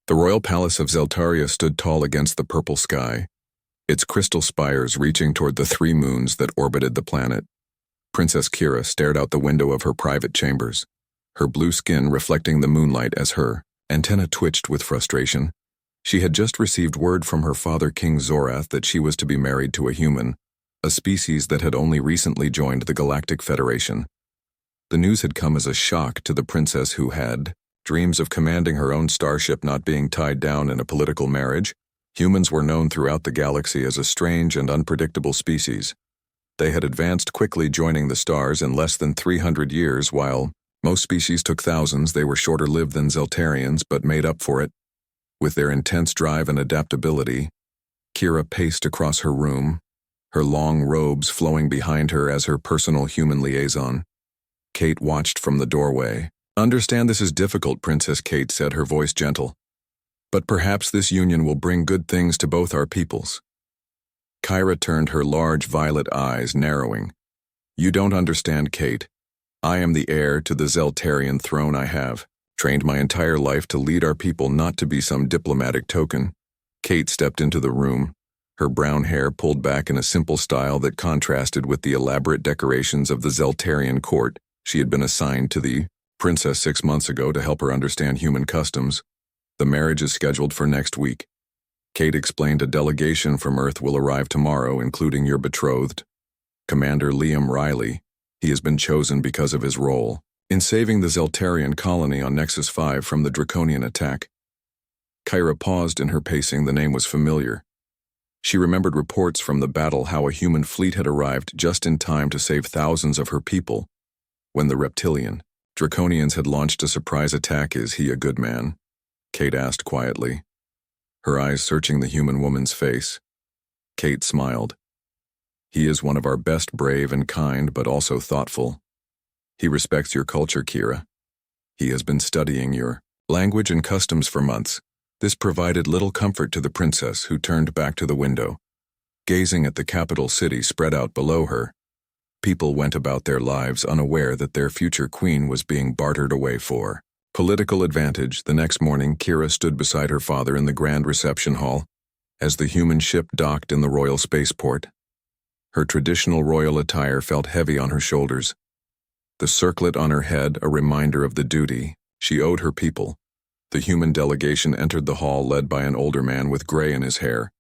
The royal palace of Zeltaria stood tall against the purple sky, its crystal spires reaching toward the 3 moons that orbited the planet. Princess Kira stared out the window of her private chambers, her blue skin reflecting the moonlight as her antenna twitched with frustration. She had just received word from her father King Zorath that she was to be married to a human, a species that had only recently joined the Galactic Federation. The news had come as a shock to the princess who had dreams of commanding her own starship not being tied down in a political marriage. Humans were known throughout the galaxy as a strange and unpredictable species. They had advanced quickly, joining the stars in less than 300 years. While most species took thousands, they were shorter lived than Zeltarians, but made up for it. With their intense drive and adaptability, Kira paced across her room, her long robes flowing behind her as her personal human liaison. Kate watched from the doorway. "Understand this is difficult," Princess Kate said, her voice gentle. "But perhaps this union will bring good things to both our peoples." Kira turned, her large violet eyes narrowing. "You don't understand, Kate. I am the heir to the Zeltarian throne. I have trained my entire life to lead our people, not to be some diplomatic token." Kate stepped into the room, her brown hair pulled back in a simple style that contrasted with the elaborate decorations of the Zeltarian court. She had been assigned to the princess 6 months ago to help her understand human customs. "The marriage is scheduled for next week." Kate explained. "A delegation from Earth will arrive tomorrow, including your betrothed, Commander Liam Riley. He has been chosen because of his role in saving the Zeltarian colony on Nexus 5 from the draconian attack." Kira paused in her pacing. The name was familiar. She remembered reports from the battle, how a human fleet had arrived just in time to save thousands of her people when the reptilian Draconians had launched a surprise attack. "Is he a good man?" Kate asked quietly, her eyes searching the human woman's face. Kate smiled. "He is one of our best, brave and kind, but also thoughtful. He respects your culture, Kira. He has been studying your language and customs for months." This provided little comfort to the princess, who turned back to the window, gazing at the capital city spread out below her. People went about their lives unaware that their future queen was being bartered away for political advantage. The next morning, Kira stood beside her father in the grand reception hall as the human ship docked in the royal spaceport. Her traditional royal attire felt heavy on her shoulders, the circlet on her head a reminder of the duty she owed her people. The human delegation entered the hall, led by an older man with gray in his hair,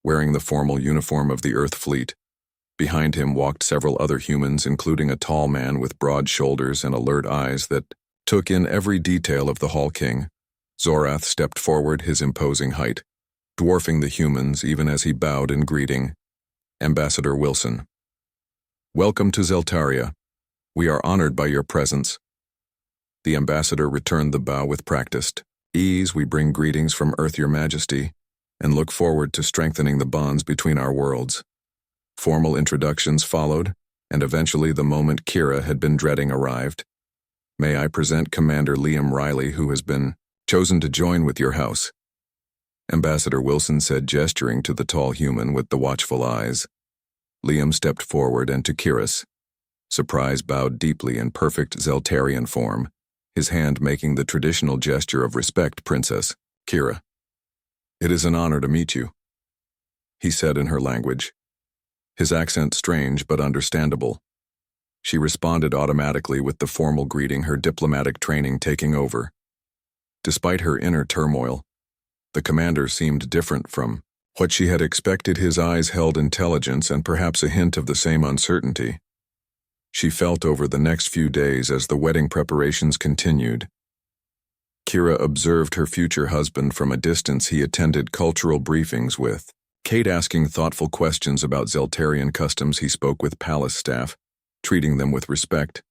wearing the formal uniform of the Earth Fleet. Behind him walked several other humans, including a tall man with broad shoulders and alert eyes that took in every detail of the Hall King. Zorath stepped forward, his imposing height dwarfing the humans even as he bowed in greeting. "Ambassador Wilson. Welcome to Zeltaria. We are honored by your presence." The ambassador returned the bow with practiced ease. "We bring greetings from Earth, Your Majesty, and look forward to strengthening the bonds between our worlds." Formal introductions followed, and eventually the moment Kira had been dreading arrived. "May I present Commander Liam Riley, who has been chosen to join with your house," Ambassador Wilson said, gesturing to the tall human with the watchful eyes. Liam stepped forward and to Kira's surprise bowed deeply in perfect Zeltarian form, his hand making the traditional gesture of respect. "Princess Kira, it is an honor to meet you," he said in her language, his accent strange but understandable. She responded automatically with the formal greeting, her diplomatic training taking over. Despite her inner turmoil, the commander seemed different from what she had expected. His eyes held intelligence and perhaps a hint of the same uncertainty. She felt over the next few days as the wedding preparations continued. Kira observed her future husband from a distance. He attended cultural briefings with Kate, asking thoughtful questions about Zeltarian customs. He spoke with palace staff, treating them with respect.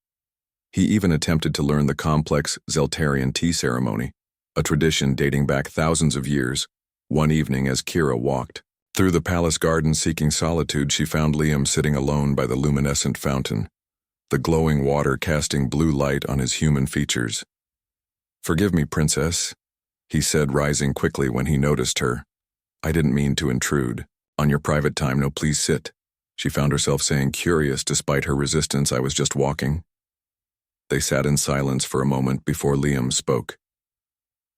He even attempted to learn the complex Zeltarian tea ceremony, a tradition dating back thousands of years. One evening, as Kira walked through the palace garden seeking solitude, she found Liam sitting alone by the luminescent fountain, the glowing water casting blue light on his human features. "Forgive me, princess," he said, rising quickly when he noticed her. "I didn't mean to intrude on your private time." "No, please sit," she found herself saying, curious despite her resistance. "I was just walking." They sat in silence for a moment before Liam spoke.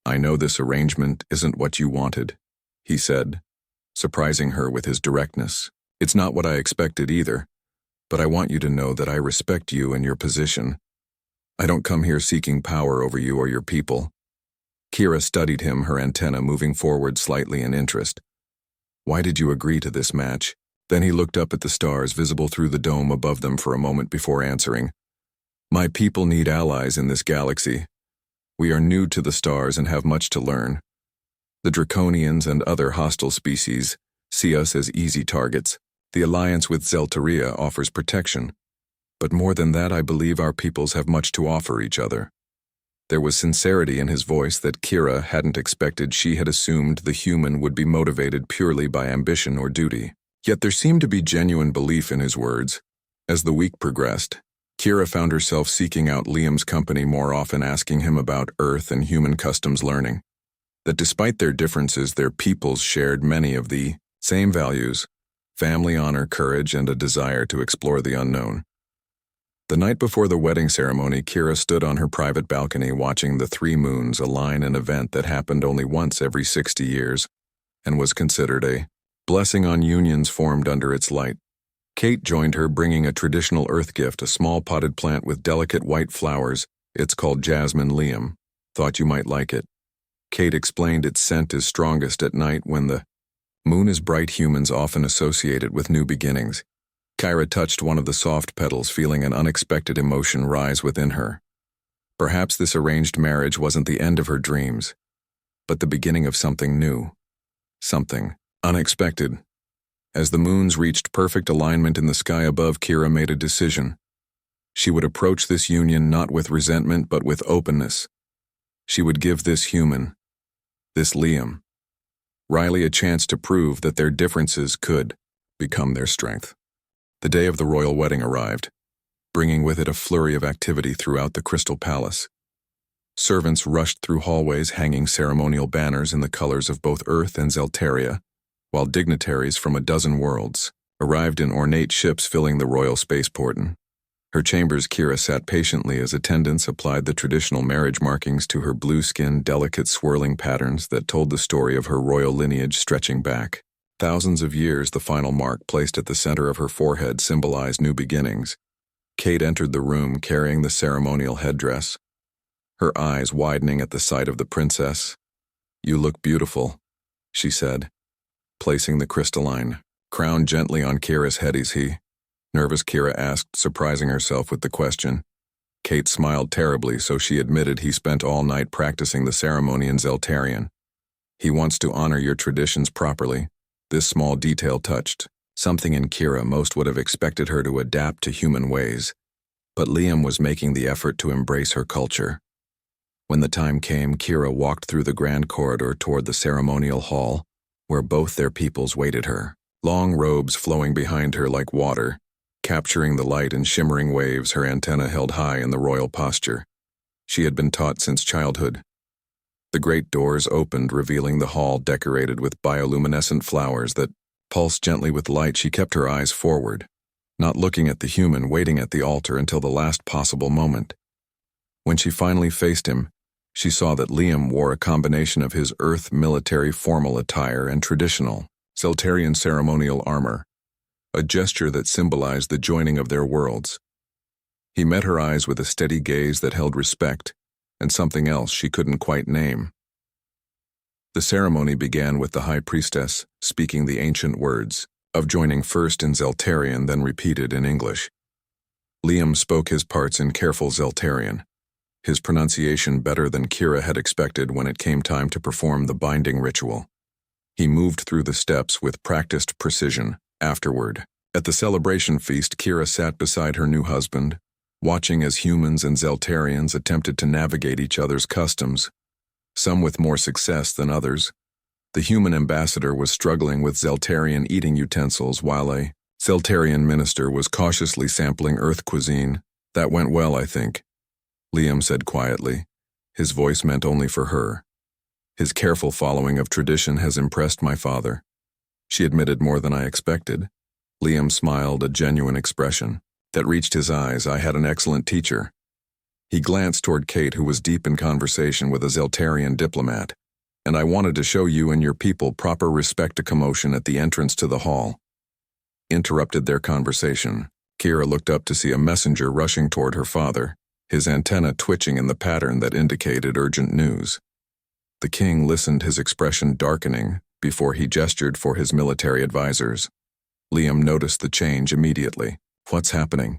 "I know this arrangement isn't what you wanted," he said, surprising her with his directness. "It's not what I expected either, but I want you to know that I respect you and your position. I don't come here seeking power over you or your people." Kira studied him, her antenna moving forward slightly in interest. "Why did you agree to this match?" Then he looked up at the stars visible through the dome above them for a moment before answering. "My people need allies in this galaxy. We are new to the stars and have much to learn. The Draconians and other hostile species see us as easy targets. The alliance with Zelteria offers protection. But more than that, I believe our peoples have much to offer each other." There was sincerity in his voice that Kira hadn't expected. She had assumed the human would be motivated purely by ambition or duty. Yet there seemed to be genuine belief in his words. As the week progressed, Kira found herself seeking out Liam's company more often, asking him about Earth and human customs, learning that despite their differences, their peoples shared many of the same values: family, honor, courage, and a desire to explore the unknown. The night before the wedding ceremony, Kira stood on her private balcony watching the three moons align, an event that happened only once every 60 years and was considered a blessing on unions formed under its light. Kate joined her, bringing a traditional earth gift, a small potted plant with delicate white flowers. "It's called jasmine." Liam thought you might like it. Kate explained its scent is strongest at night when the moon is bright. Humans often associate it with new beginnings. Kira touched one of the soft petals, feeling an unexpected emotion rise within her. Perhaps this arranged marriage wasn't the end of her dreams, but the beginning of something new, something unexpected. As the moons reached perfect alignment in the sky above, Kira made a decision. She would approach this union not with resentment but with openness. She would give this human, this Liam, Riley, a chance to prove that their differences could become their strength. The day of the royal wedding arrived, bringing with it a flurry of activity throughout the Crystal Palace. Servants rushed through hallways hanging ceremonial banners in the colors of both Earth and Zelteria, while dignitaries from a dozen worlds arrived in ornate ships filling the royal spaceport. In her chambers, Kira sat patiently as attendants applied the traditional marriage markings to her blue skin, delicate swirling patterns that told the story of her royal lineage stretching back thousands of years. The final mark, placed at the center of her forehead, symbolized new beginnings. Kate entered the room carrying the ceremonial headdress, her eyes widening at the sight of the princess. "You look beautiful," she said, placing the crystalline crown gently on Kira's head. "Is he nervous?" Kira asked, surprising herself with the question. Kate smiled terribly, so she admitted he spent all night practicing the ceremony in Zelterian. "He wants to honor your traditions properly." This small detail touched something in Kira. Most would have expected her to adapt to human ways, but Liam was making the effort to embrace her culture. When the time came, Kira walked through the grand corridor toward the ceremonial hall, where both their peoples waited her. Long robes flowing behind her like water, capturing the light in shimmering waves, her antenna held high in the royal posture. She had been taught since childhood. The great doors opened, revealing the hall decorated with bioluminescent flowers that pulsed gently with light. She kept her eyes forward, not looking at the human waiting at the altar until the last possible moment. When she finally faced him, she saw that Liam wore a combination of his Earth military formal attire and traditional Zelterian ceremonial armor, a gesture that symbolized the joining of their worlds. He met her eyes with a steady gaze that held respect and something else she couldn't quite name. The ceremony began with the High Priestess speaking the ancient words of joining, first in Zelterian, then repeated in English. Liam spoke his parts in careful Zelterian, his pronunciation better than Kira had expected. When it came time to perform the binding ritual, he moved through the steps with practiced precision. Afterward, at the celebration feast, Kira sat beside her new husband, watching as humans and Zelterians attempted to navigate each other's customs, some with more success than others. The human ambassador was struggling with Zelterian eating utensils, while a Zelterian minister was cautiously sampling Earth cuisine. "That went well, I think," Liam said quietly. His voice meant only for her. "His careful following of tradition has impressed my father." She admitted, "More than I expected." Liam smiled, a genuine expression that reached his eyes. "I had an excellent teacher. He glanced toward Kate, who was deep in conversation with a Zeltarian diplomat. "And I wanted to show you and your people proper respect." A commotion at the entrance to the hall interrupted their conversation. Kira looked up to see a messenger rushing toward her father, his antenna twitching in the pattern that indicated urgent news. The king listened, his expression darkening, before he gestured for his military advisors. Liam noticed the change immediately. "What's happening?"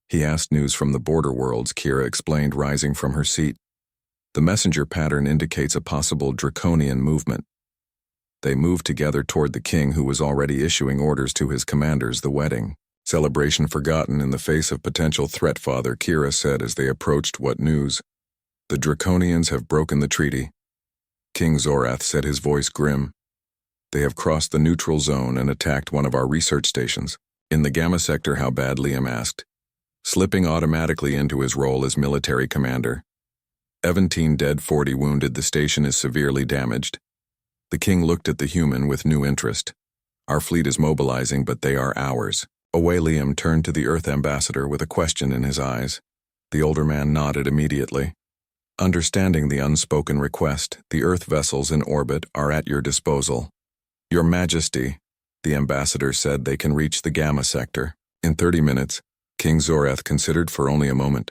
he asked. "News from the border worlds," Kira explained, rising from her seat. "The messenger pattern indicates a possible draconian movement." They moved together toward the king, who was already issuing orders to his commanders. "The wedding celebration forgotten in the face of potential threat," Father Kira said as they approached. "What news?" "The Draconians have broken the treaty," King Zorath said, his voice grim. "They have crossed the neutral zone and attacked one of our research stations." "In the Gamma sector, how bad?" Liam asked, slipping automatically into his role as military commander. 17 dead, 40 wounded. The station is severely damaged." The king looked at the human with new interest. "Our fleet is mobilizing, but they are ours." Away. Liam turned to the Earth ambassador with a question in his eyes. The older man nodded immediately. Understanding the unspoken request, "The Earth vessels in orbit are at your disposal." "Your Majesty," the ambassador said, "they can reach the Gamma sector in 30 minutes. King Zorath considered for only a moment.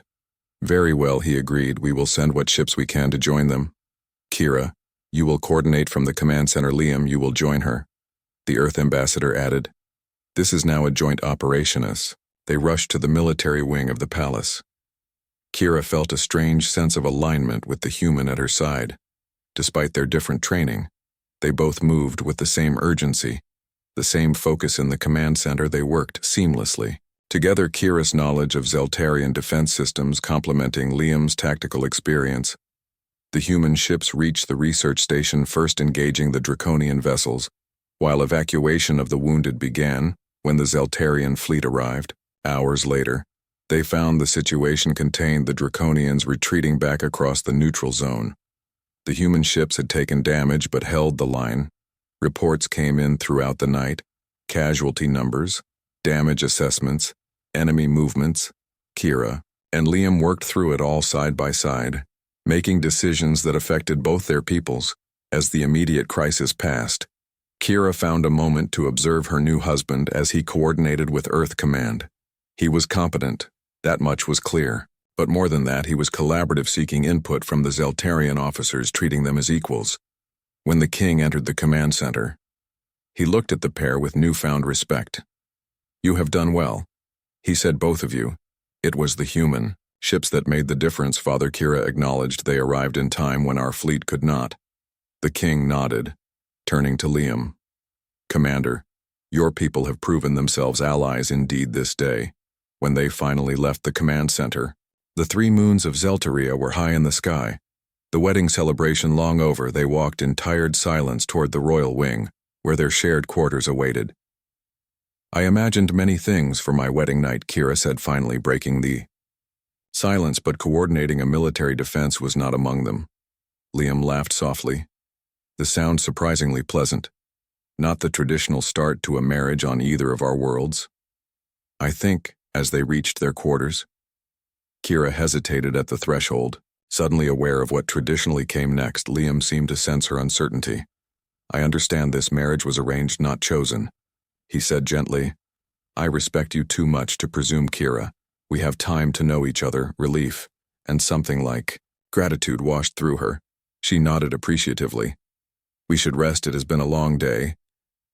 "Very well," he agreed. "We will send what ships we can to join them. Kira, you will coordinate from the command center. Liam, you will join her," the Earth ambassador added. "This is now a joint operation." As they rushed to the military wing of the palace, Kira felt a strange sense of alignment with the human at her side. Despite their different training, they both moved with the same urgency, the same focus. In the command center, they worked seamlessly together, Kira's knowledge of Zeltarian defense systems complementing Liam's tactical experience. The human ships reached the research station, first engaging the Draconian vessels, while evacuation of the wounded began. When the Zeltarian fleet arrived, hours later, they found the situation contained, the Draconians retreating back across the neutral zone. The human ships had taken damage but held the line. Reports came in throughout the night: casualty numbers, damage assessments, enemy movements. Kira and Liam worked through it all side by side, making decisions that affected both their peoples. As the immediate crisis passed, Kira found a moment to observe her new husband as he coordinated with Earth Command. He was competent, that much was clear, but more than that, he was collaborative, seeking input from the Zeltarian officers, treating them as equals. When the king entered the command center, he looked at the pair with newfound respect. "You have done well," he said, "both of you." "It was the human ships that made the difference," Father Kira acknowledged. "They arrived in time when our fleet could not." The king nodded, turning to Liam. "Commander, your people have proven themselves allies indeed this day." When they finally left the command center, the 3 moons of Zeltaria were high in the sky. The wedding celebration long over, they walked in tired silence toward the royal wing, where their shared quarters awaited. "I imagined many things for my wedding night," Kira said, finally breaking the silence, "but coordinating a military defense was not among them." Liam laughed softly, the sound surprisingly pleasant. "Not the traditional start to a marriage on either of our worlds." "I think," as they reached their quarters. Kira hesitated at the threshold, suddenly aware of what traditionally came next. Liam seemed to sense her uncertainty. "I understand this marriage was arranged, not chosen," he said gently. "I respect you too much to presume, Kira. We have time to know each other." Relief, and something like gratitude, washed through her. She nodded appreciatively. "We should rest, it has been a long day."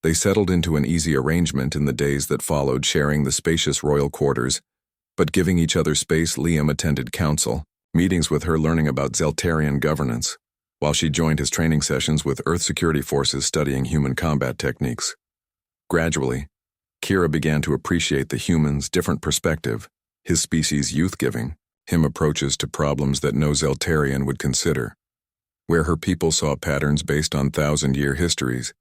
They settled into an easy arrangement in the days that followed, sharing the spacious royal quarters, but giving each other space. Liam attended council meetings with her, learning about Zeltarian governance, while she joined his training sessions with Earth security forces, studying human combat techniques. Gradually, Kira began to appreciate the human's different perspective, his species' youth-giving him approaches to problems that no Zeltarian would consider. Where her people saw patterns based on 1,000-year histories,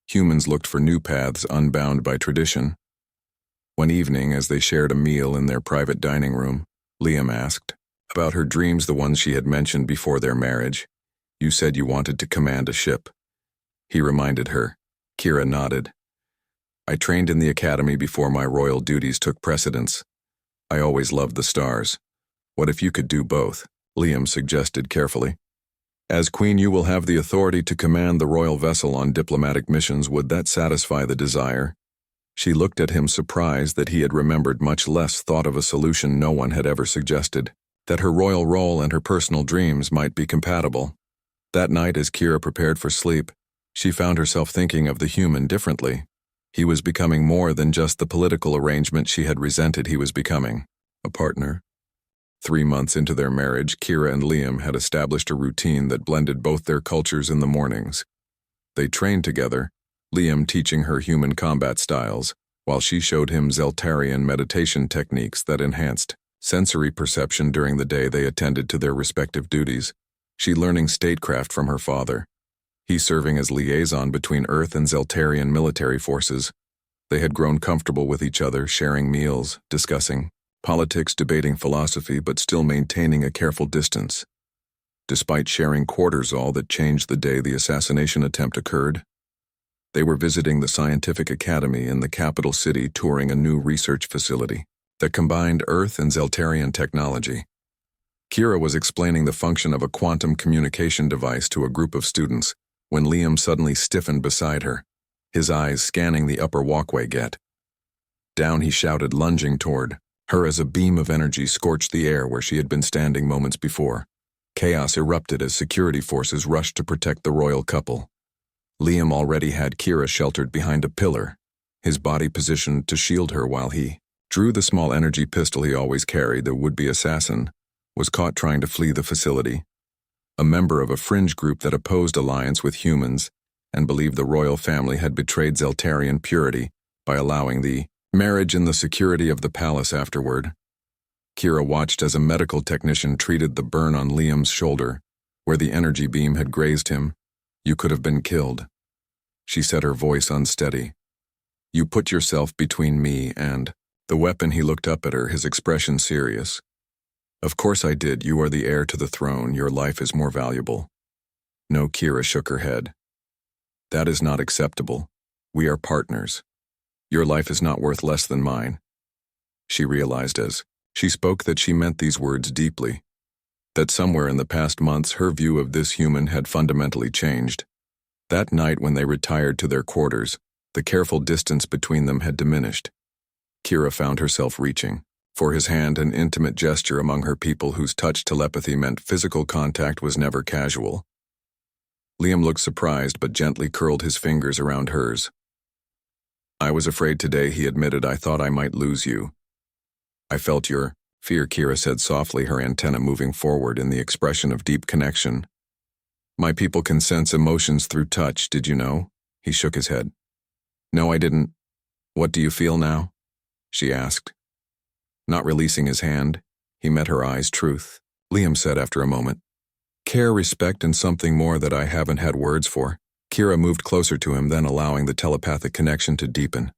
humans looked for new paths unbound by tradition. One evening, as they shared a meal in their private dining room, Liam asked about her dreams, the ones she had mentioned before their marriage. "You said you wanted to command a ship," he reminded her. Kira nodded. "I trained in the academy before my royal duties took precedence. I always loved the stars. What if you could do both? Liam suggested carefully. As queen, you will have the authority to command the royal vessel on diplomatic missions. Would that satisfy the desire? She looked at him, surprised that he had remembered, much less thought of, a solution no one had ever suggested, that her royal role and her personal dreams might be compatible. That night, as Kira prepared for sleep, she found herself thinking of the human differently. He was becoming more than just the political arrangement she had resented. He was becoming a partner. 3 months into their marriage, Kira and Liam had established a routine that blended both their cultures in the mornings. They trained together, Liam teaching her human combat styles, while she showed him Zeltarian meditation techniques that enhanced sensory perception. During the day, they attended to their respective duties, she learning statecraft from her father, he serving as liaison between Earth and Zeltarian military forces. They had grown comfortable with each other, sharing meals, discussing politics, debating philosophy, but still maintaining a careful distance. Despite sharing quarters, all that changed the day the assassination attempt occurred. They were visiting the scientific academy in the capital city, touring a new research facility that combined Earth and Zeltarian technology. Kira was explaining the function of a quantum communication device to a group of students when Liam suddenly stiffened beside her, his eyes scanning the upper walkway. Get down, he shouted, lunging toward her as a beam of energy scorched the air where she had been standing moments before. Chaos erupted as security forces rushed to protect the royal couple. Liam already had Kira sheltered behind a pillar, his body positioned to shield her while he drew the small energy pistol he always carried. The would-be assassin was caught trying to flee the facility. A member of a fringe group that opposed alliance with humans and believed the royal family had betrayed Zeltarian purity by allowing the marriage in the security of the palace afterward. Kira watched as a medical technician treated the burn on Liam's shoulder, where the energy beam had grazed him. You could have been killed, she said, her voice unsteady. You put yourself between me and the weapon. He looked up at her, his expression serious. Of course I did. You are the heir to the throne. Your life is more valuable. No, Kira shook her head. That is not acceptable. We are partners. Your life is not worth less than mine. She realized as she spoke that she meant these words deeply, that somewhere in the past months her view of this human had fundamentally changed. That night when they retired to their quarters, the careful distance between them had diminished. Kira found herself reaching for his hand, an intimate gesture among her people whose touch telepathy meant physical contact was never casual. Liam looked surprised but gently curled his fingers around hers. I was afraid today, he admitted. I thought I might lose you. I felt your fear, Kira said softly, her antenna moving forward in the expression of deep connection. My people can sense emotions through touch, did you know? He shook his head. No, I didn't. What do you feel now? She asked. Not releasing his hand, he met her eyes. Truth, Liam said after a moment. Care, respect, and something more that I haven't had words for. Kira moved closer to him, then allowing the telepathic connection to deepen.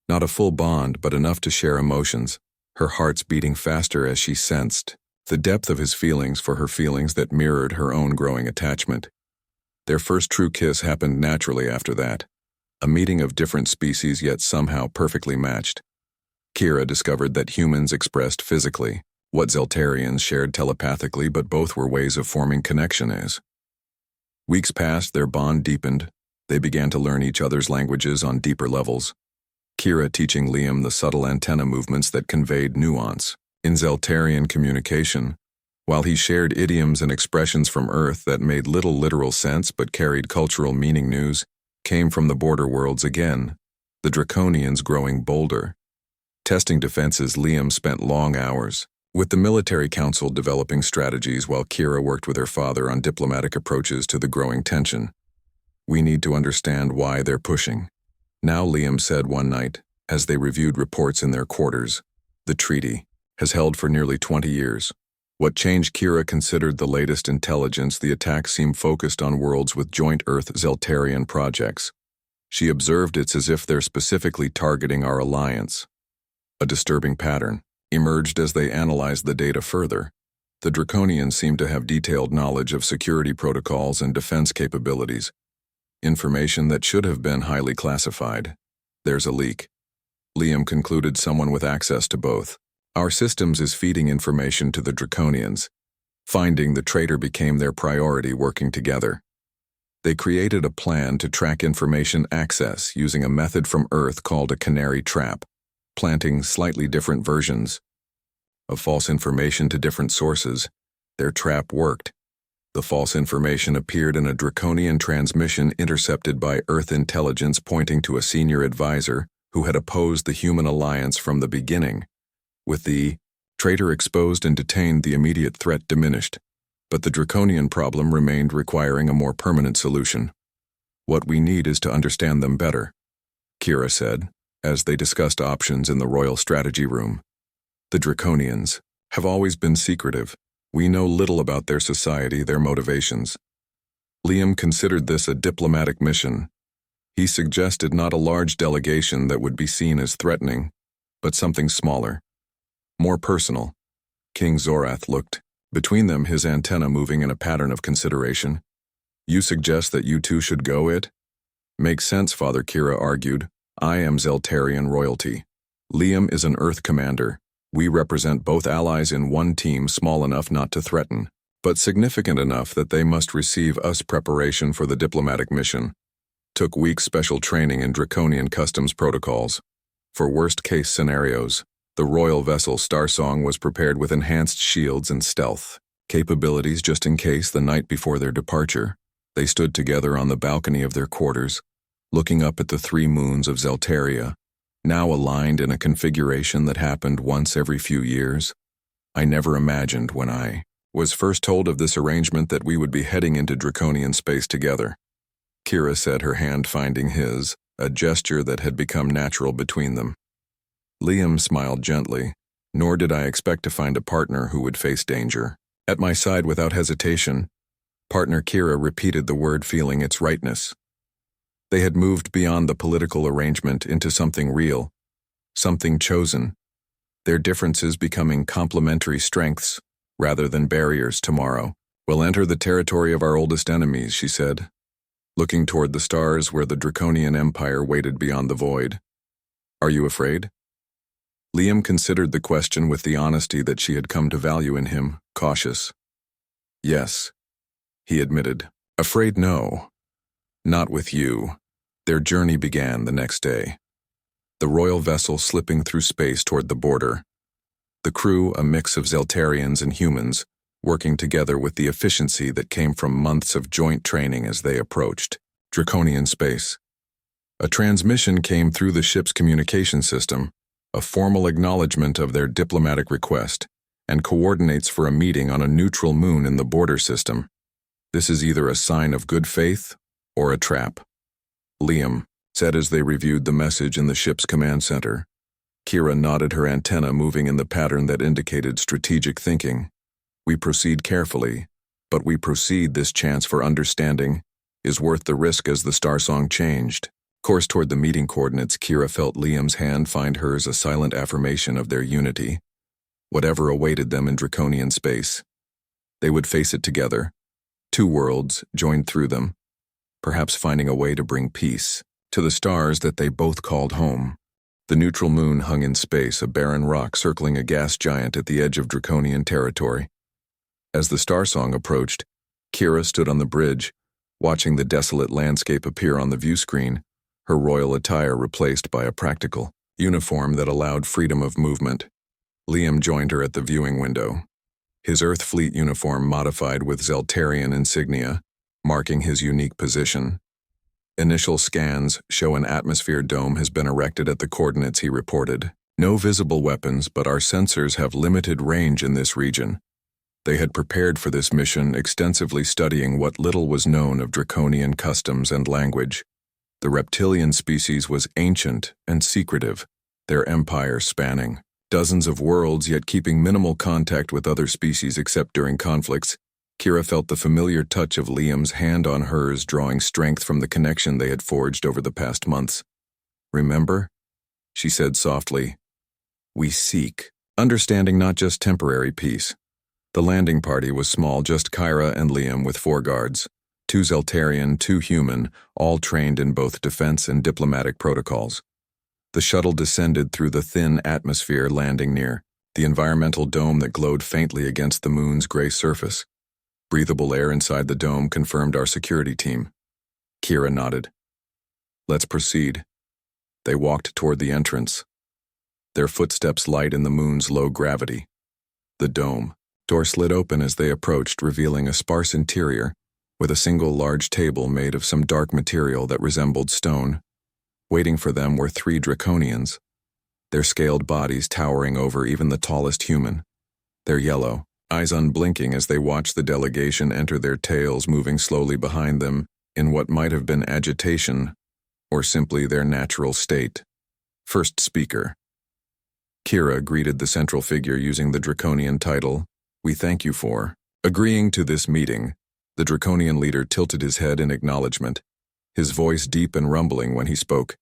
Not a full bond, but enough to share emotions, her heart's beating faster as she sensed the depth of his feelings for her, feelings that mirrored her own growing attachment. Their first true kiss happened naturally after that, a meeting of different species yet somehow perfectly matched. Kira discovered that humans expressed physically what Zeltarians shared telepathically, but both were ways of forming connection. As weeks passed, their bond deepened. They began to learn each other's languages on deeper levels. Kira teaching Liam the subtle antenna movements that conveyed nuance in Zeltarian communication, while he shared idioms and expressions from Earth that made little literal sense but carried cultural meaning. News came from the border worlds again, the Draconians growing bolder. Testing defenses, Liam spent long hours with the military council developing strategies, while Kira worked with her father on diplomatic approaches to the growing tension. We need to understand why they're pushing now, Liam said one night, as they reviewed reports in their quarters. The treaty has held for nearly 20 years. What changed? Kira considered the latest intelligence. The attacks seem focused on worlds with joint Earth-Zeltarian projects. She observed it's as if they're specifically targeting our alliance. A disturbing pattern emerged as they analyzed the data further. The Draconians seemed to have detailed knowledge of security protocols and defense capabilities, information that should have been highly classified. There's a leak. Liam concluded, someone with access to both Our systems is feeding information to the Draconians. Finding the traitor became their priority, working together. They created a plan to track information access using a method from Earth called a canary trap, planting slightly different versions of false information to different sources. Their trap worked. The false information appeared in a draconian transmission intercepted by Earth intelligence, pointing to a senior advisor who had opposed the human alliance from the beginning. With the traitor exposed and detained, the immediate threat diminished, but the draconian problem remained, requiring a more permanent solution. What we need is to understand them better, Kira said, as they discussed options in the royal strategy room. The Draconians have always been secretive. We know little about their society, their motivations. Liam considered this a diplomatic mission. He suggested not a large delegation that would be seen as threatening, but something smaller, more personal. King Zorath looked between them, his antenna moving in a pattern of consideration. You suggest that you two should go? It makes sense, Father Kira argued. I am Zeltarian royalty. Liam is an Earth commander. We represent both allies in one team, small enough not to threaten, but significant enough that they must receive us. Preparation for the diplomatic mission took weeks, special training in draconian customs protocols. For worst-case scenarios, the royal vessel Starsong was prepared with enhanced shields and stealth capabilities just in case. The night before their departure, they stood together on the balcony of their quarters, looking up at the three moons of Zeltaria, now aligned in a configuration that happened once every few years. I never imagined when I was first told of this arrangement that we would be heading into draconian space together. Kira said, her hand finding his, a gesture that had become natural between them. Liam smiled gently. Nor did I expect to find a partner who would face danger at my side without hesitation. Partner, Kira repeated the word, feeling its rightness. They had moved beyond the political arrangement into something real, something chosen, their differences becoming complementary strengths rather than barriers. Tomorrow, we'll enter the territory of our oldest enemies, she said, looking toward the stars where the Draconian Empire waited beyond the void. Are you afraid? Liam considered the question with the honesty that she had come to value in him, cautious. Yes, he admitted. Afraid? No. Not with you. Their journey began the next day. The royal vessel slipping through space toward the border. The crew, a mix of Zeltarians and humans, working together with the efficiency that came from months of joint training as they approached draconian space. A transmission came through the ship's communication system, a formal acknowledgement of their diplomatic request, and coordinates for a meeting on a neutral moon in the border system. This is either a sign of good faith or a trap, Liam said as they reviewed the message in the ship's command center. Kira nodded, her antenna moving in the pattern that indicated strategic thinking. We proceed carefully, but we proceed. This chance for understanding is worth the risk. As the Starsong changed course toward the meeting coordinates, Kira felt Liam's hand find hers, a silent affirmation of their unity. Whatever awaited them in draconian space, they would face it together. Two worlds joined through them, perhaps finding a way to bring peace to the stars that they both called home. The neutral moon hung in space, a barren rock circling a gas giant at the edge of draconian territory. As the Starsong approached, Kira stood on the bridge, watching the desolate landscape appear on the view screen, her royal attire replaced by a practical uniform that allowed freedom of movement. Liam joined her at the viewing window, his Earth Fleet uniform modified with Zeltarian insignia, marking his unique position. Initial scans show an atmosphere dome has been erected at the coordinates, he reported. No visible weapons, but our sensors have limited range in this region. They had prepared for this mission, extensively studying what little was known of draconian customs and language. The reptilian species was ancient and secretive, their empire spanning dozens of worlds, yet keeping minimal contact with other species except during conflicts. Kira felt the familiar touch of Liam's hand on hers, drawing strength from the connection they had forged over the past months. Remember? She said softly. We seek understanding, not just temporary peace. The landing party was small, just Kyra and Liam with 4 guards. 2 Zeltarian, 2 human, all trained in both defense and diplomatic protocols. The shuttle descended through the thin atmosphere, landing near the environmental dome that glowed faintly against the moon's gray surface. Breathable air inside the dome confirmed our security team. Kira nodded. Let's proceed. They walked toward the entrance, their footsteps light in the moon's low gravity. The dome door slid open as they approached, revealing a sparse interior with a single large table made of some dark material that resembled stone. Waiting for them were 3 draconians, their scaled bodies towering over even the tallest human. Their yellow eyes unblinking as they watched the delegation enter, their tails moving slowly behind them in what might have been agitation or simply their natural state. First speaker. Kira greeted the central figure using the draconian title, "We thank you for." Agreeing to this meeting, the draconian leader tilted his head in acknowledgement, his voice deep and rumbling when he spoke.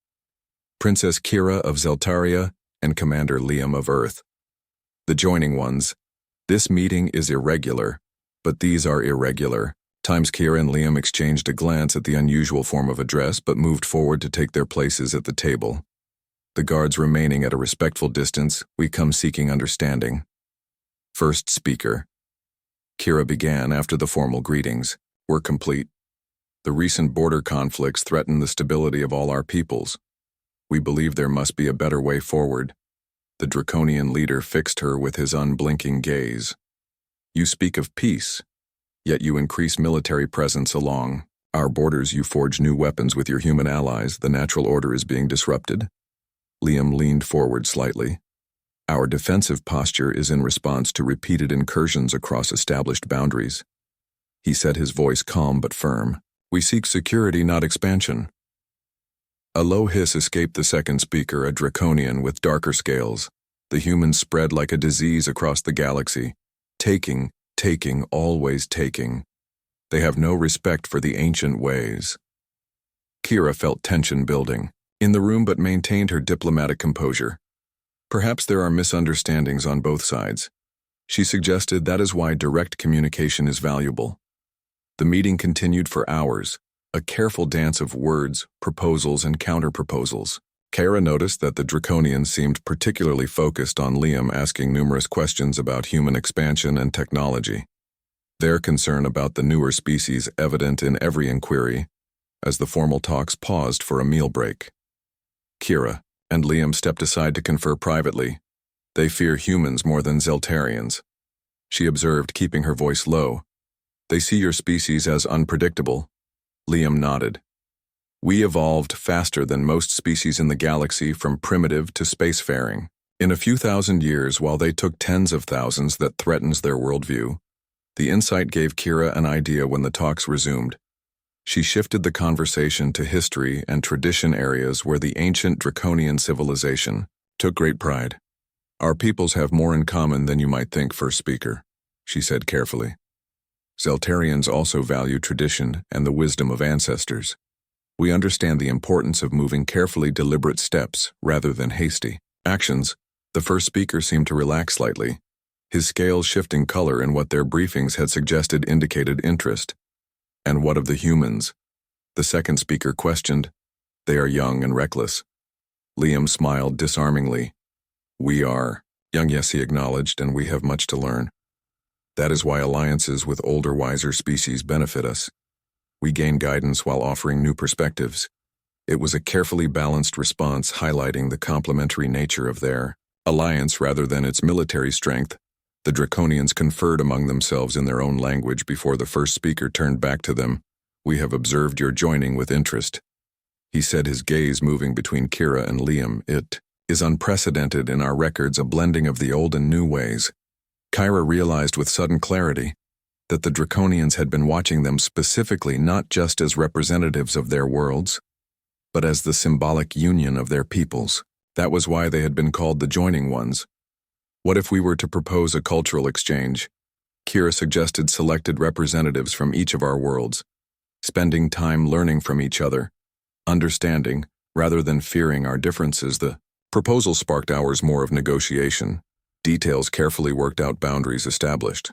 Princess Kira of Zeltaria and Commander Liam of Earth. The joining ones. This meeting is irregular, but these are irregular. Times Kira and Liam exchanged a glance at the unusual form of address but moved forward to take their places at the table. The guards remaining at a respectful distance, we come seeking understanding. First speaker. Kira began after the formal greetings were complete. The recent border conflicts threaten the stability of all our peoples. We believe there must be a better way forward. The draconian leader fixed her with his unblinking gaze. You speak of peace, yet you increase military presence along our borders. You forge new weapons with your human allies. The natural order is being disrupted. Liam leaned forward slightly. Our defensive posture is in response to repeated incursions across established boundaries. He said, his voice calm but firm. We seek security, not expansion. A low hiss escaped the second speaker, a draconian with darker scales. The humans spread like a disease across the galaxy. Taking, always taking. They have no respect for the ancient ways. Kira felt tension building in the room but maintained her diplomatic composure. Perhaps there are misunderstandings on both sides. She suggested that is why direct communication is valuable. The meeting continued for hours, a careful dance of words, proposals, and counter-proposals. Kira noticed that the draconians seemed particularly focused on Liam, asking numerous questions about human expansion and technology. Their concern about the newer species evident in every inquiry, as the formal talks paused for a meal break. Kira and Liam stepped aside to confer privately. They fear humans more than Zeltarians. She observed, keeping her voice low. They see your species as unpredictable. Liam nodded. We evolved faster than most species in the galaxy, from primitive to spacefaring. In a few thousand years, while they took tens of thousands, that threatens their worldview. The insight gave Kira an idea when the talks resumed. She shifted the conversation to history and tradition, areas where the ancient draconian civilization took great pride. Our peoples have more in common than you might think, first speaker, she said carefully. Zeltarians also value tradition and the wisdom of ancestors. We understand the importance of moving carefully, deliberate steps rather than hasty actions. The first speaker seemed to relax slightly. His scales shifting color in what their briefings had suggested indicated interest. And what of the humans? The second speaker questioned. They are young and reckless. Liam smiled disarmingly. We are young, yes, he acknowledged, and we have much to learn. That is why alliances with older, wiser species benefit us. We gain guidance while offering new perspectives. It was a carefully balanced response, highlighting the complementary nature of their alliance rather than its military strength. The draconians conferred among themselves in their own language before the first speaker turned back to them. We have observed your joining with interest. He said, his gaze moving between Kira and Liam. It is unprecedented in our records, a blending of the old and new ways. Kira realized with sudden clarity that the draconians had been watching them specifically, not just as representatives of their worlds, but as the symbolic union of their peoples. That was why they had been called the joining ones. What if we were to propose a cultural exchange? Kira suggested selected representatives from each of our worlds, spending time learning from each other, understanding, rather than fearing our differences. The proposal sparked hours more of negotiation, details carefully worked out, boundaries established.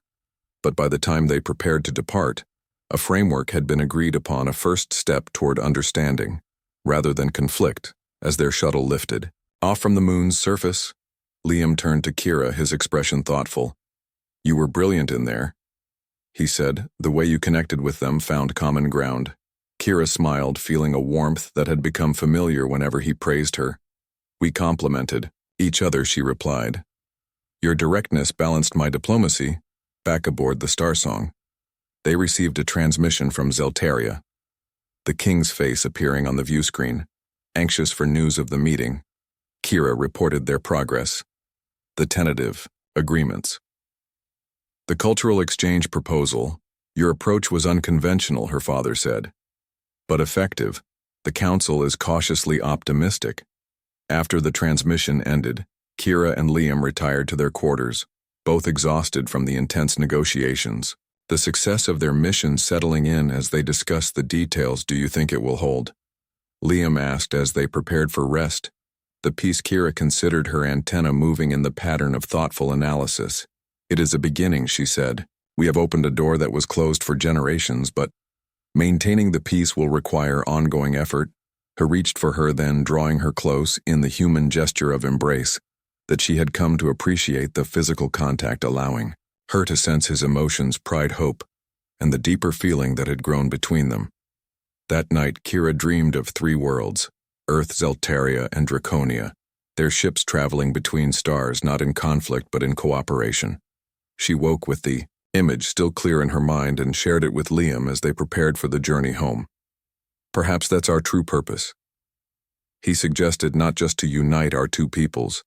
But by the time they prepared to depart, a framework had been agreed upon, a first step toward understanding, rather than conflict, as their shuttle lifted off from the moon's surface. Liam turned to Kira, his expression thoughtful. "You were brilliant in there," he said. "The way you connected with them found common ground." Kira smiled, feeling a warmth that had become familiar whenever he praised her. "We complimented each other," she replied. "Your directness balanced my diplomacy." Back aboard the Starsong, they received a transmission from Zeltaria, the king's face appearing on the view screen. Anxious for news of the meeting, Kira reported their progress. The tentative agreements. "The cultural exchange proposal. Your approach was unconventional," her father said, "but effective. The council is cautiously optimistic." After the transmission ended, Kira and Liam retired to their quarters, both exhausted from the intense negotiations. The success of their mission settling in as they discussed the details. "Do you think it will hold?" Liam asked as they prepared for rest. The piece Kira considered, her antenna moving in the pattern of thoughtful analysis. "It is a beginning," she said. "We have opened a door that was closed for generations, but maintaining the peace will require ongoing effort." He reached for her, then drawing her close in the human gesture of embrace that she had come to appreciate, the physical contact allowing her to sense his emotions, pride, hope, and the deeper feeling that had grown between them. That night, Kira dreamed of 3 worlds, Earth, Zeltaria, and Draconia, their ships traveling between stars, not in conflict but in cooperation. She woke with the image still clear in her mind and shared it with Liam as they prepared for the journey home. "Perhaps that's our true purpose," he suggested, "not just to unite our 2 peoples,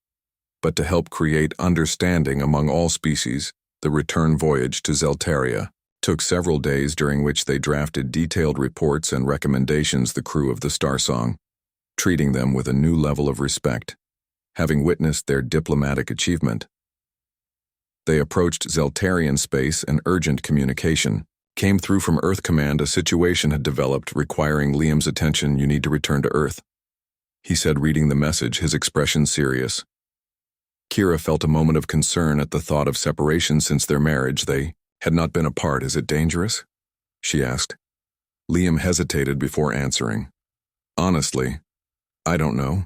but to help create understanding among all species." The return voyage to Zeltaria took several days, during which they drafted detailed reports and recommendations, the crew of the Starsong, treating them with a new level of respect. Having witnessed their diplomatic achievement, they approached Zeltarian space, and urgent communication came through from Earth Command. A situation had developed requiring Liam's attention. "You need to return to Earth," he said, reading the message, his expression serious. Kira felt a moment of concern at the thought of separation since their marriage. They had not been apart. "Is it dangerous?" she asked. Liam hesitated before answering. "Honestly, I don't know.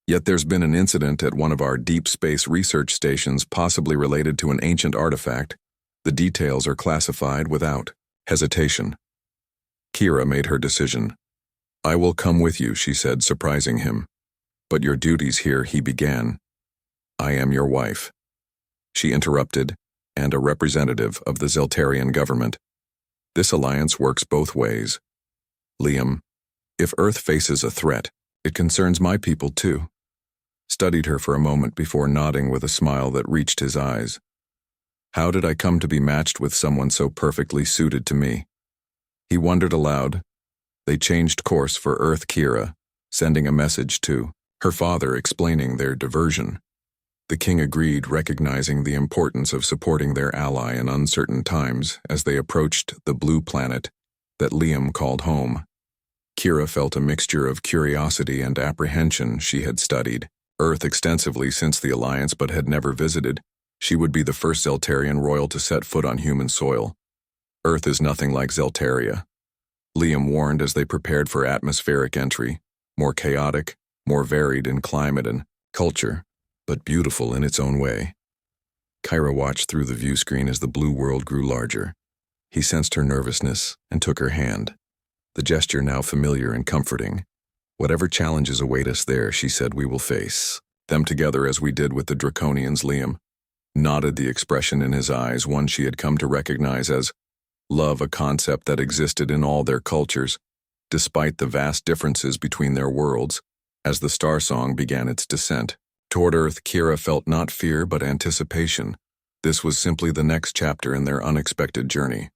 Yet there's been an incident at one of our deep space research stations, possibly related to an ancient artifact. The details are classified." Without hesitation, Kira made her decision. "I will come with you," she said, surprising him. "But your duties here," he began. "I am your wife," she interrupted, "and a representative of the Zeltarian government. This alliance works both ways. Liam, if Earth faces a threat, it concerns my people too." Studied her for a moment before nodding with a smile that reached his eyes. "How did I come to be matched with someone so perfectly suited to me?" He wondered aloud. They changed course for Earth, Kira sending a message to her father explaining their diversion. The king agreed, recognizing the importance of supporting their ally in uncertain times as they approached the blue planet that Liam called home. Kira felt a mixture of curiosity and apprehension. She had studied Earth extensively since the alliance but had never visited. She would be the first Zeltarian royal to set foot on human soil. Earth is nothing like Zeltaria, Liam warned as they prepared for atmospheric entry, more chaotic, more varied in climate and culture, but beautiful in its own way. Kira watched through the view screen as the blue world grew larger. He sensed her nervousness and took her hand, the gesture now familiar and comforting. "Whatever challenges await us there," she said, "we will face them together as we did with the Draconians." Liam nodded, the expression in his eyes one she had come to recognize as love, a concept that existed in all their cultures, despite the vast differences between their worlds. As the Starsong began its descent toward Earth, Kira felt not fear but anticipation. This was simply the next chapter in their unexpected journey.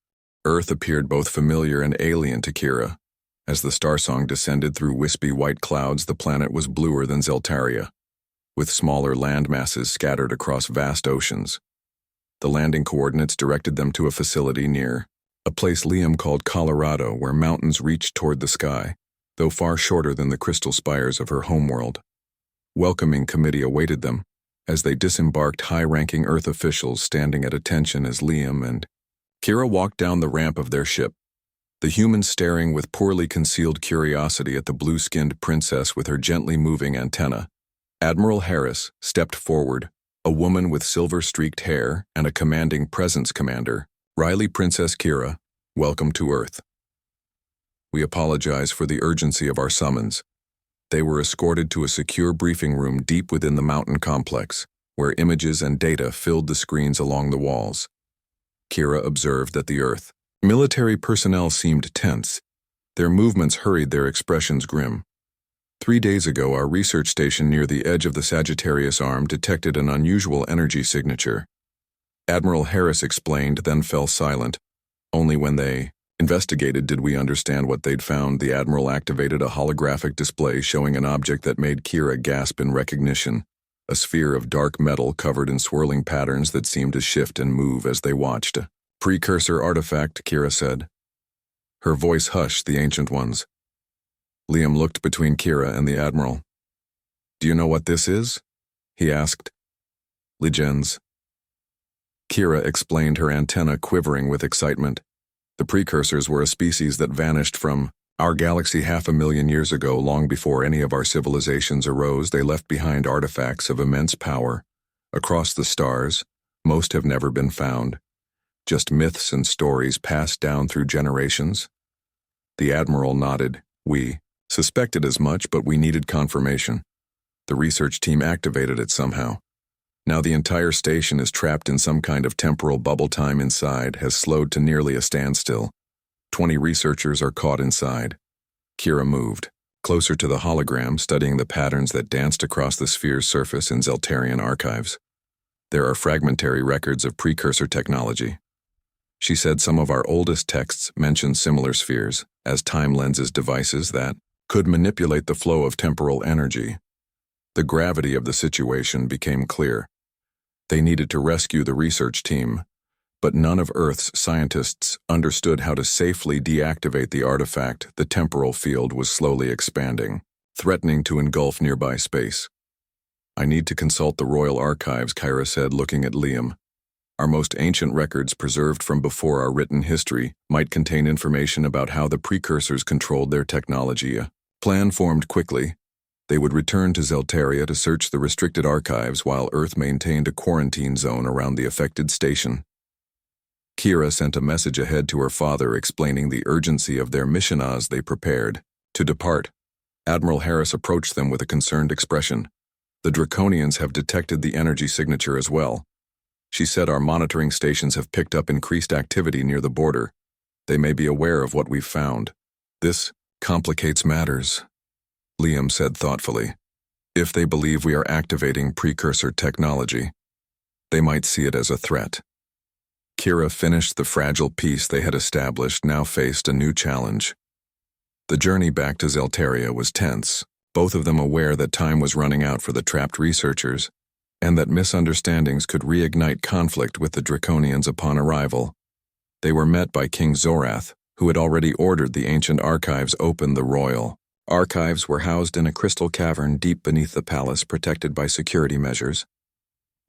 Earth appeared both familiar and alien to Kira. As the Starsong descended through wispy white clouds, the planet was bluer than Zeltaria, with smaller land masses scattered across vast oceans. The landing coordinates directed them to a facility near a place Liam called Colorado, where mountains reached toward the sky, though far shorter than the crystal spires of her homeworld. Welcoming committee awaited them as they disembarked, high-ranking Earth officials standing at attention as Liam and Kira walked down the ramp of their ship, the humans staring with poorly concealed curiosity at the blue-skinned princess with her gently moving antenna. Admiral Harris stepped forward, a woman with silver-streaked hair and a commanding presence commander, Riley Princess Kira, welcome to Earth. We apologize for the urgency of our summons. They were escorted to a secure briefing room deep within the mountain complex, where images and data filled the screens along the walls. Kira observed that the Earth military personnel seemed tense. Their movements hurried, their expressions grim. 3 days ago, our research station near the edge of the Sagittarius Arm detected an unusual energy signature. Admiral Harris explained, then fell silent. Only when they investigated did we understand what they'd found. The Admiral activated a holographic display showing an object that made Kira gasp in recognition. A sphere of dark metal covered in swirling patterns that seemed to shift and move as they watched. Precursor artifact, Kira said. Her voice hushed the Ancient Ones. Liam looked between Kira and the Admiral. Do you know what this is? He asked. Legends. Kira explained, her antenna quivering with excitement. The precursors were a species that vanished from our galaxy 500,000 years ago. Long before any of our civilizations arose, they left behind artifacts of immense power. Across the stars, most have never been found. Just myths and stories passed down through generations. The Admiral nodded. We suspected as much, but we needed confirmation. The research team activated it somehow. Now the entire station is trapped in some kind of temporal bubble. Time inside has slowed to nearly a standstill. 20 researchers are caught inside. Kira moved closer to the hologram, studying the patterns that danced across the sphere's surface in Zeltarian archives. There are fragmentary records of precursor technology. She said some of our oldest texts mention similar spheres as time lenses, devices that could manipulate the flow of temporal energy. The gravity of the situation became clear. They needed to rescue the research team, but none of Earth's scientists understood how to safely deactivate the artifact. The temporal field was slowly expanding, threatening to engulf nearby space. I need to consult the Royal Archives, Kira said, looking at Liam. Our most ancient records, preserved from before our written history, might contain information about how the precursors controlled their technology. A plan formed quickly. They would return to Zeltaria to search the restricted archives while Earth maintained a quarantine zone around the affected station. Kira sent a message ahead to her father explaining the urgency of their mission as they prepared to depart. Admiral Harris approached them with a concerned expression. The Draconians have detected the energy signature as well. She said our monitoring stations have picked up increased activity near the border. They may be aware of what we've found. This complicates matters, Liam said thoughtfully. If they believe we are activating precursor technology, they might see it as a threat. Kira finished the fragile peace they had established, now faced a new challenge. The journey back to Zeltaria was tense, both of them aware that time was running out for the trapped researchers, and that misunderstandings could reignite conflict with the Draconians upon arrival. They were met by King Zorath, who had already ordered the ancient archives open. The royal archives were housed in a crystal cavern deep beneath the palace, protected by security measures,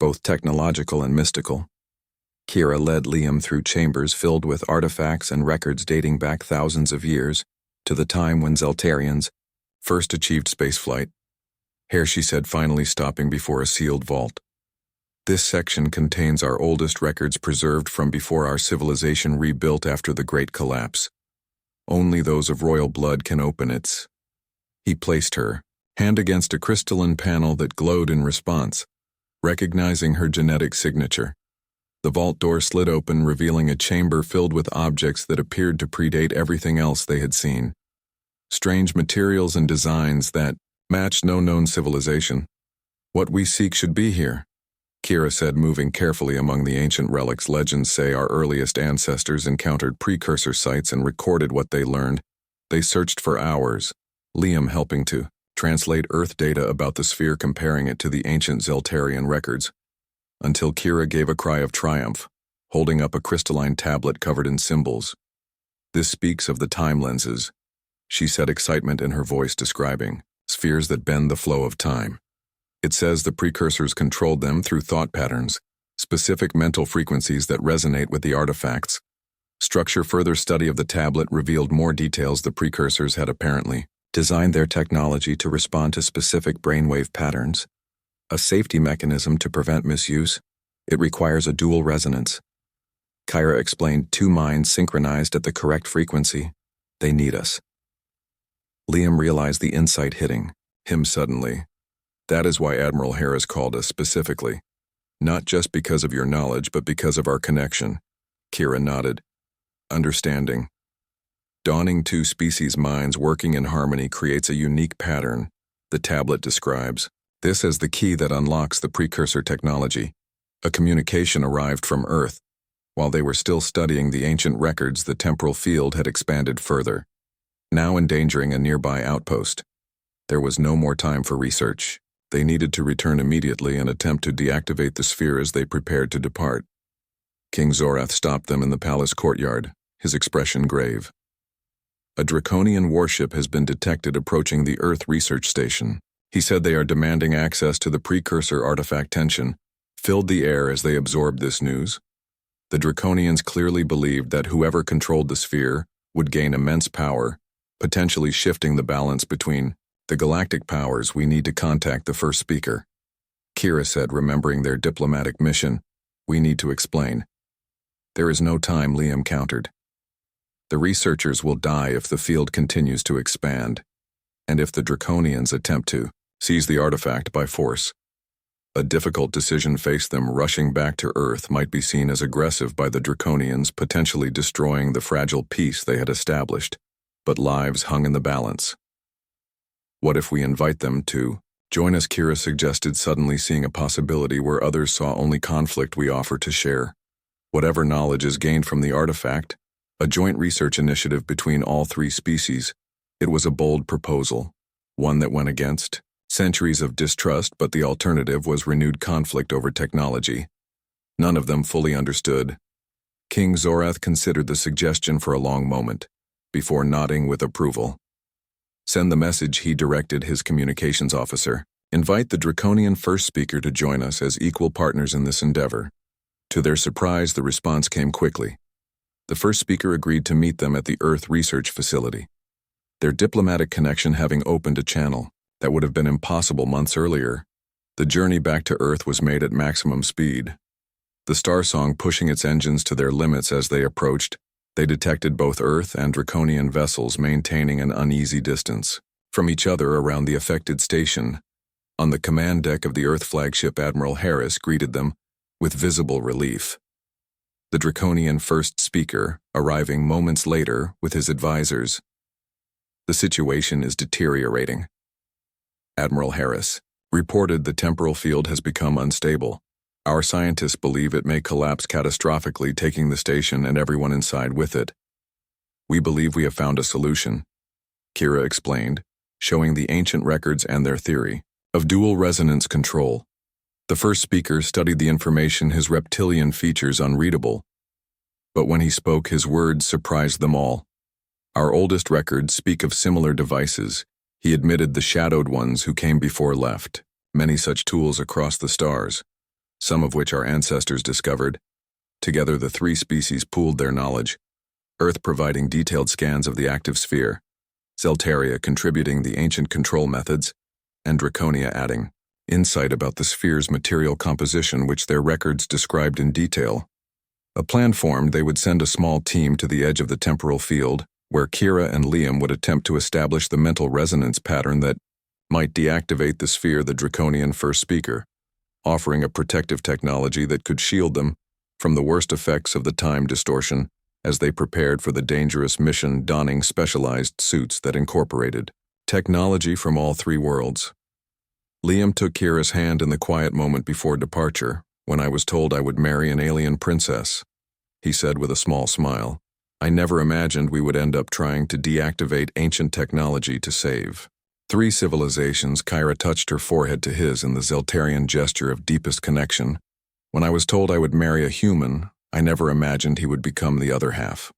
both technological and mystical. Kira led Liam through chambers filled with artifacts and records dating back thousands of years to the time when Zeltarians first achieved spaceflight. Here, she said, finally stopping before a sealed vault. This section contains our oldest records preserved from before our civilization rebuilt after the Great Collapse. Only those of royal blood can open it. He placed her hand against a crystalline panel that glowed in response, recognizing her genetic signature. The vault door slid open, revealing a chamber filled with objects that appeared to predate everything else they had seen. Strange materials and designs that matched no known civilization. What we seek should be here, Kira said, moving carefully among the ancient relics. Legends say our earliest ancestors encountered precursor sites and recorded what they learned. They searched for hours, Liam helping to translate Earth data about the sphere, comparing it to the ancient Zeltarian records, until Kira gave a cry of triumph, holding up a crystalline tablet covered in symbols. This speaks of the time lenses, she said, excitement in her voice, describing spheres that bend the flow of time. It says the precursors controlled them through thought patterns, specific mental frequencies that resonate with the artifacts. Structure. Further study of the tablet revealed more details. The precursors had apparently designed their technology to respond to specific brainwave patterns. A safety mechanism to prevent misuse. It requires a dual resonance. Kyra explained, 2 minds synchronized at the correct frequency. They need us. Liam realized the insight hitting him suddenly. That is why Admiral Harris called us specifically. Not just because of your knowledge, but because of our connection. Kira nodded. Understanding. Dawning 2 species minds working in harmony creates a unique pattern, the tablet describes. This is the key that unlocks the precursor technology. A communication arrived from Earth. While they were still studying the ancient records, the temporal field had expanded further, now endangering a nearby outpost. There was no more time for research. They needed to return immediately and attempt to deactivate the sphere as they prepared to depart. King Zorath stopped them in the palace courtyard, his expression grave. A draconian warship has been detected approaching the Earth research station. He said they are demanding access to the precursor artifact. Tension filled the air as they absorbed this news. The Draconians clearly believed that whoever controlled the sphere would gain immense power, potentially shifting the balance between the galactic powers. We need to contact the first speaker. Kira said, remembering their diplomatic mission. We need to explain. There is no time, Liam countered. The researchers will die if the field continues to expand, and if the Draconians attempt to seize the artifact by force. A difficult decision faced them. Rushing back to Earth might be seen as aggressive by the Draconians, potentially destroying the fragile peace they had established, but lives hung in the balance. What if we invite them to join us? Kira suggested, suddenly seeing a possibility where others saw only conflict. We offer to share whatever knowledge is gained from the artifact, a joint research initiative between all 3 species. It was a bold proposal, one that went against centuries of distrust, but the alternative was renewed conflict over technology. None of them fully understood. King Zorath considered the suggestion for a long moment, before nodding with approval. Send the message, he directed his communications officer. Invite the Draconian first speaker to join us as equal partners in this endeavor. To their surprise, the response came quickly. The first speaker agreed to meet them at the Earth research facility, their diplomatic connection having opened a channel that would have been impossible months earlier. The journey back to Earth was made at maximum speed. The Star Song pushing its engines to their limits. As they approached, they detected both Earth and Draconian vessels maintaining an uneasy distance from each other around the affected station. On the command deck of the Earth flagship, Admiral Harris greeted them with visible relief. The Draconian first speaker, arriving moments later with his advisors. The situation is deteriorating. Admiral Harris reported the temporal field has become unstable. Our scientists believe it may collapse catastrophically, taking the station and everyone inside with it. We believe we have found a solution, Kira explained, showing the ancient records and their theory of dual resonance control. The first speaker studied the information, his reptilian features unreadable. But when he spoke, his words surprised them all. Our oldest records speak of similar devices. He admitted the shadowed ones who came before left many such tools across the stars, some of which our ancestors discovered. Together, the 3 species pooled their knowledge, Earth providing detailed scans of the active sphere, Zeltaria contributing the ancient control methods, and Draconia adding insight about the sphere's material composition, which their records described in detail. A plan formed. They would send a small team to the edge of the temporal field, where Kira and Liam would attempt to establish the mental resonance pattern that might deactivate the sphere. The Draconian first speaker, offering a protective technology that could shield them from the worst effects of the time distortion as they prepared for the dangerous mission, donning specialized suits that incorporated technology from all 3 worlds. Liam took Kira's hand in the quiet moment before departure. When I was told I would marry an alien princess, he said with a small smile. I never imagined we would end up trying to deactivate ancient technology to save 3 civilizations. Kyra touched her forehead to his in the Zeltarian gesture of deepest connection. When I was told I would marry a human, I never imagined he would become the other half.